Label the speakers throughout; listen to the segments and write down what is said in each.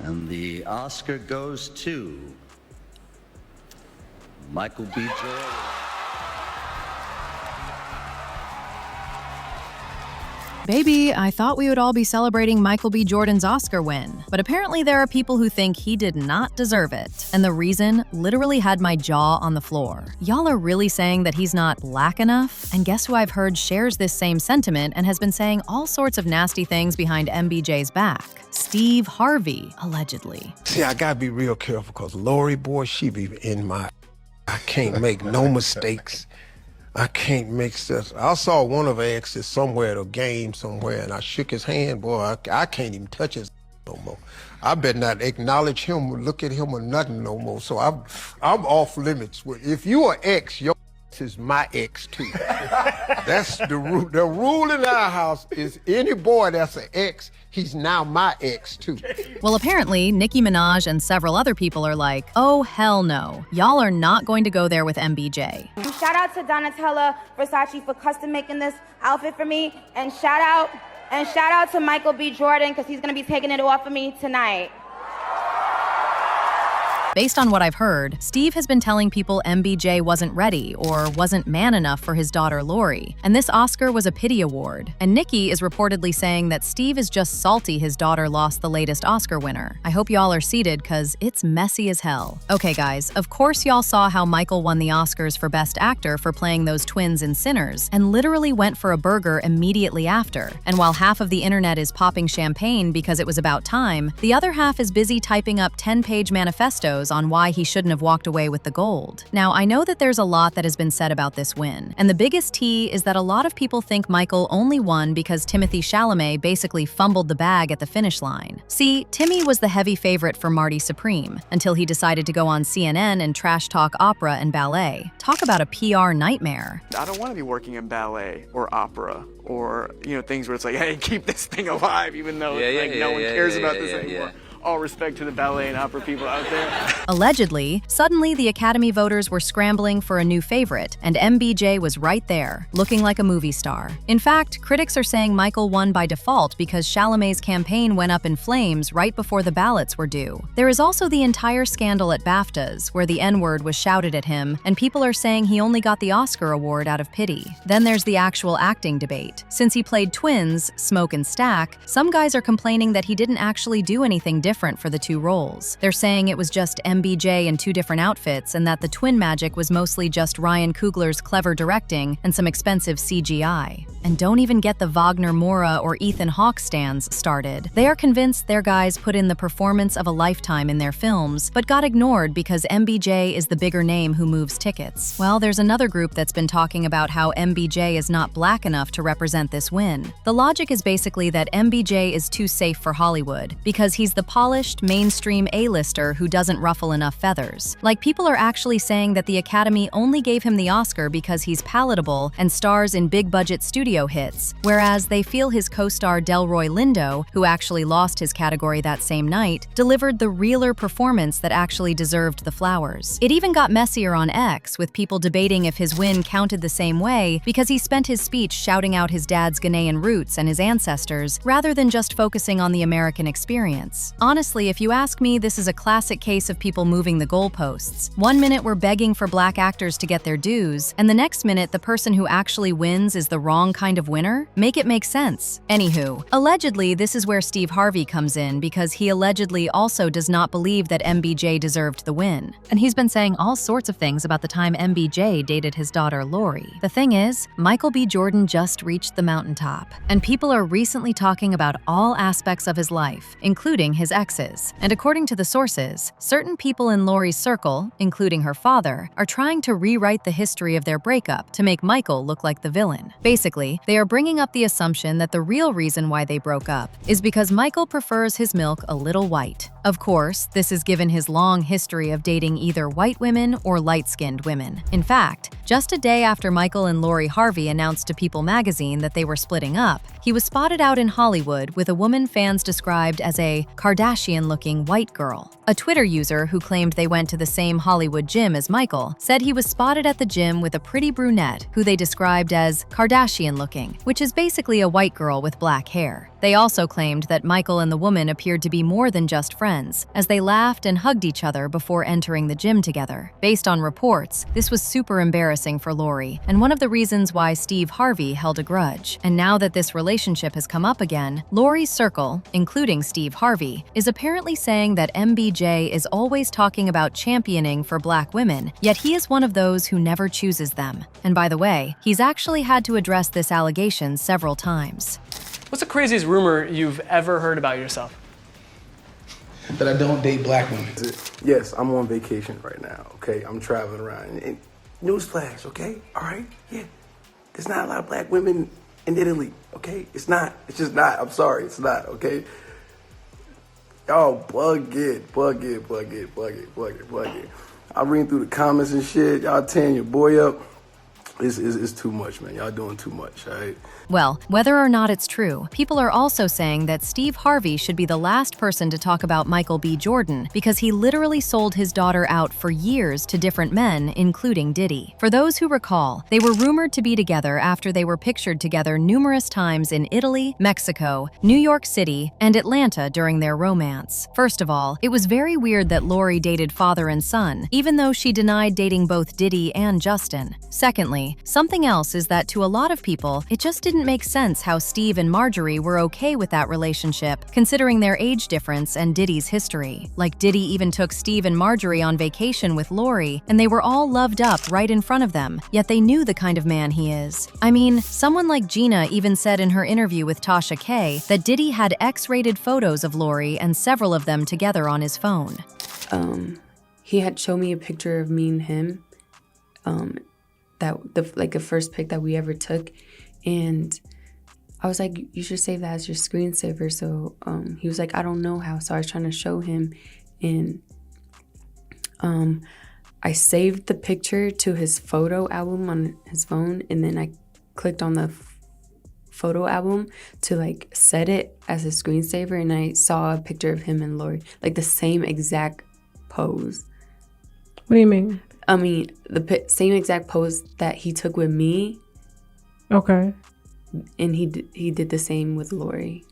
Speaker 1: And the Oscar goes to Michael B. Jordan.
Speaker 2: Baby, I thought we would all be celebrating Michael B. Jordan's Oscar win, but apparently there are people who think he did not deserve it. And the reason literally had my jaw on the floor. Y'all are really saying that he's not black enough? And guess who I've heard shares this same sentiment and has been saying all sorts of nasty things behind MBJ's back? Steve Harvey, allegedly.
Speaker 3: See, I gotta be real careful because Lori, boy, she be in my... I can't make no mistakes. I can't make sense. I saw one of her exes somewhere at a game somewhere, and I shook his hand. Boy, I can't even touch his no more. I better not acknowledge him or look at him or nothing no more. So I'm off limits. If you are ex, your is my ex too. That's the rule. The rule in our house is any boy that's an ex, he's now my ex too.
Speaker 2: Well, apparently, Nicki Minaj and several other people are like, oh, hell no. Y'all are not going to go there with MBJ.
Speaker 4: Shout out to Donatella Versace for custom making this outfit for me. And shout out to Michael B. Jordan because he's going to be taking it off of me tonight.
Speaker 2: Based on what I've heard, Steve has been telling people MBJ wasn't ready or wasn't man enough for his daughter Lori, and this Oscar was a pity award. And Nicki is reportedly saying that Steve is just salty his daughter lost the latest Oscar winner. I hope y'all are seated cause it's messy as hell. Okay guys, of course y'all saw how Michael won the Oscars for Best Actor for playing those twins in Sinners, and literally went for a burger immediately after. And while half of the internet is popping champagne because it was about time, the other half is busy typing up 10-page manifestos on why he shouldn't have walked away with the gold. Now, I know that there's a lot that has been said about this win, and the biggest tea is that a lot of people think Michael only won because Timothée Chalamet basically fumbled the bag at the finish line. See, Timmy was the heavy favorite for Marty Supreme, until he decided to go on CNN and trash talk opera and ballet. Talk about a PR nightmare.
Speaker 5: I don't want to be working in ballet or opera or, things where it's like, hey, keep this thing alive, even though no one cares about this anymore. All respect to the ballet and opera people out there.
Speaker 2: Allegedly, suddenly the Academy voters were scrambling for a new favorite, and MBJ was right there, looking like a movie star. In fact, critics are saying Michael won by default because Chalamet's campaign went up in flames right before the ballots were due. There is also the entire scandal at BAFTAs, where the N-word was shouted at him, and people are saying he only got the Oscar award out of pity. Then there's the actual acting debate. Since he played twins, Smoke and Stack, some guys are complaining that he didn't actually do anything different for the two roles. They're saying it was just MBJ in two different outfits and that the twin magic was mostly just Ryan Coogler's clever directing and some expensive CGI. And don't even get the Wagner Moura or Ethan Hawke stans started. They are convinced their guys put in the performance of a lifetime in their films, but got ignored because MBJ is the bigger name who moves tickets. Well, there's another group that's been talking about how MBJ is not black enough to represent this win. The logic is basically that MBJ is too safe for Hollywood because he's the polished, mainstream A-lister who doesn't ruffle enough feathers. Like, people are actually saying that the Academy only gave him the Oscar because he's palatable and stars in big-budget studio hits, whereas they feel his co-star Delroy Lindo, who actually lost his category that same night, delivered the realer performance that actually deserved the flowers. It even got messier on X, with people debating if his win counted the same way because he spent his speech shouting out his dad's Ghanaian roots and his ancestors, rather than just focusing on the American experience. Honestly, if you ask me, this is a classic case of people moving the goalposts. One minute we're begging for black actors to get their dues, and the next minute the person who actually wins is the wrong kind of winner? Make it make sense. Anywho, allegedly this is where Steve Harvey comes in because he allegedly also does not believe that MBJ deserved the win. And he's been saying all sorts of things about the time MBJ dated his daughter Lori. The thing is, Michael B. Jordan just reached the mountaintop, and people are recently talking about all aspects of his life, including his exes. And according to the sources, certain people in Lori's circle, including her father, are trying to rewrite the history of their breakup to make Michael look like the villain. Basically, they are bringing up the assumption that the real reason why they broke up is because Michael prefers his milk a little white. Of course, this is given his long history of dating either white women or light-skinned women. In fact, just a day after Michael and Lori Harvey announced to People magazine that they were splitting up, he was spotted out in Hollywood with a woman fans described as a Kardashian-looking white girl. A Twitter user who claimed they went to the same Hollywood gym as Michael said he was spotted at the gym with a pretty brunette who they described as Kardashian-looking, which is basically a white girl with black hair. They also claimed that Michael and the woman appeared to be more than just friends, as they laughed and hugged each other before entering the gym together. Based on reports, this was super embarrassing for Lori, and one of the reasons why Steve Harvey held a grudge. And now that this relationship has come up again, Lori's circle, including Steve Harvey, is apparently saying that MBJ is always talking about championing for Black women, yet he is one of those who never chooses them. And by the way, he's actually had to address this allegation several times.
Speaker 6: What's the craziest rumor you've ever heard about yourself?
Speaker 7: That I don't date Black women.
Speaker 8: Yes, I'm on vacation right now, okay? I'm traveling around. And newsflash, okay? All right? Yeah. There's not a lot of Black women in Italy, okay? It's not. It's just not. I'm sorry. It's not, okay? Y'all plug it. I read through the comments and shit. Y'all tearing your boy up. It's too much, man. Y'all doing too much, all right?
Speaker 2: Well, whether or not it's true, people are also saying that Steve Harvey should be the last person to talk about Michael B. Jordan because he literally sold his daughter out for years to different men, including Diddy. For those who recall, they were rumored to be together after they were pictured together numerous times in Italy, Mexico, New York City, and Atlanta during their romance. First of all, it was very weird that Lori dated father and son, even though she denied dating both Diddy and Justin. Secondly, something else is that to a lot of people, it just didn't make sense how Steve and Marjorie were okay with that relationship, considering their age difference and Diddy's history. Like, Diddy even took Steve and Marjorie on vacation with Lori, and they were all loved up right in front of them, yet they knew the kind of man he is. I mean, someone like Gina even said in her interview with Tasha K that Diddy had X-rated photos of Lori and several of them together on his phone.
Speaker 9: He had shown me a picture of me and him, the first pic that we ever took, and I was like, you should save that as your screensaver. So he was like, I don't know how. So I was trying to show him, and I saved the picture to his photo album on his phone, and then I clicked on the photo album to set it as a screensaver, and I saw a picture of him and Lori, the same exact pose.
Speaker 10: What do you mean?
Speaker 9: I mean, the same exact pose that he took with me.
Speaker 10: Okay.
Speaker 9: And he did the same with Lori.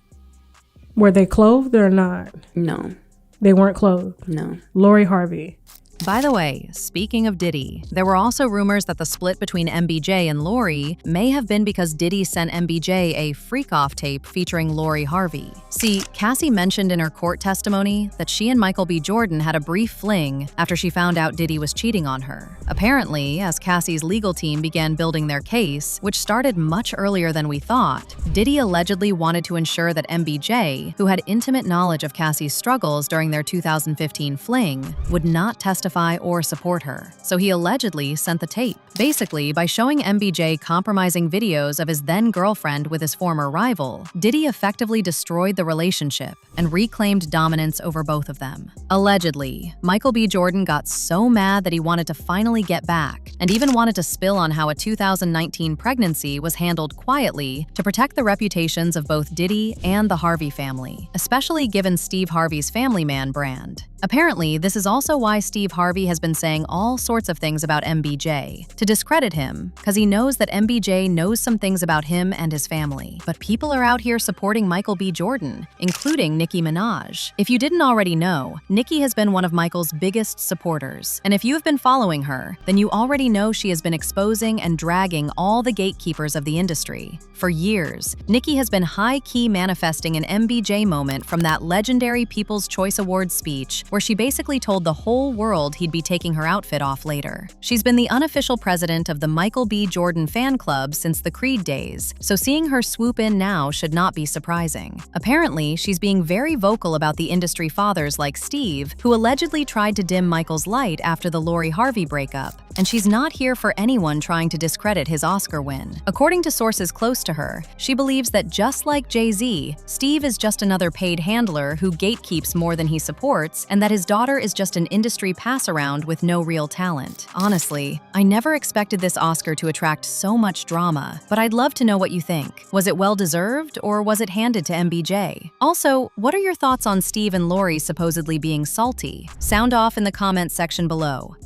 Speaker 10: Were they clothed or not?
Speaker 9: No.
Speaker 10: They weren't clothed?
Speaker 9: No.
Speaker 10: Lori Harvey.
Speaker 2: By the way, speaking of Diddy, there were also rumors that the split between MBJ and Lori may have been because Diddy sent MBJ a freak-off tape featuring Lori Harvey. See, Cassie mentioned in her court testimony that she and Michael B. Jordan had a brief fling after she found out Diddy was cheating on her. Apparently, as Cassie's legal team began building their case, which started much earlier than we thought, Diddy allegedly wanted to ensure that MBJ, who had intimate knowledge of Cassie's struggles during their 2015 fling, would not testify or support her. So he allegedly sent the tape. Basically, by showing MBJ compromising videos of his then-girlfriend with his former rival, Diddy effectively destroyed the relationship and reclaimed dominance over both of them. Allegedly, Michael B. Jordan got so mad that he wanted to finally get back, and even wanted to spill on how a 2019 pregnancy was handled quietly to protect the reputations of both Diddy and the Harvey family, especially given Steve Harvey's family man brand. Apparently, this is also why Steve Harvey has been saying all sorts of things about MBJ, to discredit him, because he knows that MBJ knows some things about him and his family. But people are out here supporting Michael B. Jordan, including Nicki Minaj. If you didn't already know, Nicki has been one of Michael's biggest supporters. And if you have been following her, then you already know she has been exposing and dragging all the gatekeepers of the industry. For years, Nicki has been high-key manifesting an MBJ moment from that legendary People's Choice Awards speech where she basically told the whole world he'd be taking her outfit off later. She's been the unofficial president of the Michael B. Jordan fan club since the Creed days, so seeing her swoop in now should not be surprising. Apparently, she's being very vocal about the industry fathers like Steve, who allegedly tried to dim Michael's light after the Lori Harvey breakup, and she's not here for anyone trying to discredit his Oscar win. According to sources close to her, she believes that just like Jay-Z, Steve is just another paid handler who gatekeeps more than he supports, and that his daughter is just an industry pass-around with no real talent. Honestly, I never expected this Oscar to attract so much drama, but I'd love to know what you think. Was it well-deserved, or was it handed to MBJ? Also, what are your thoughts on Steve and Lori supposedly being salty? Sound off in the comments section below.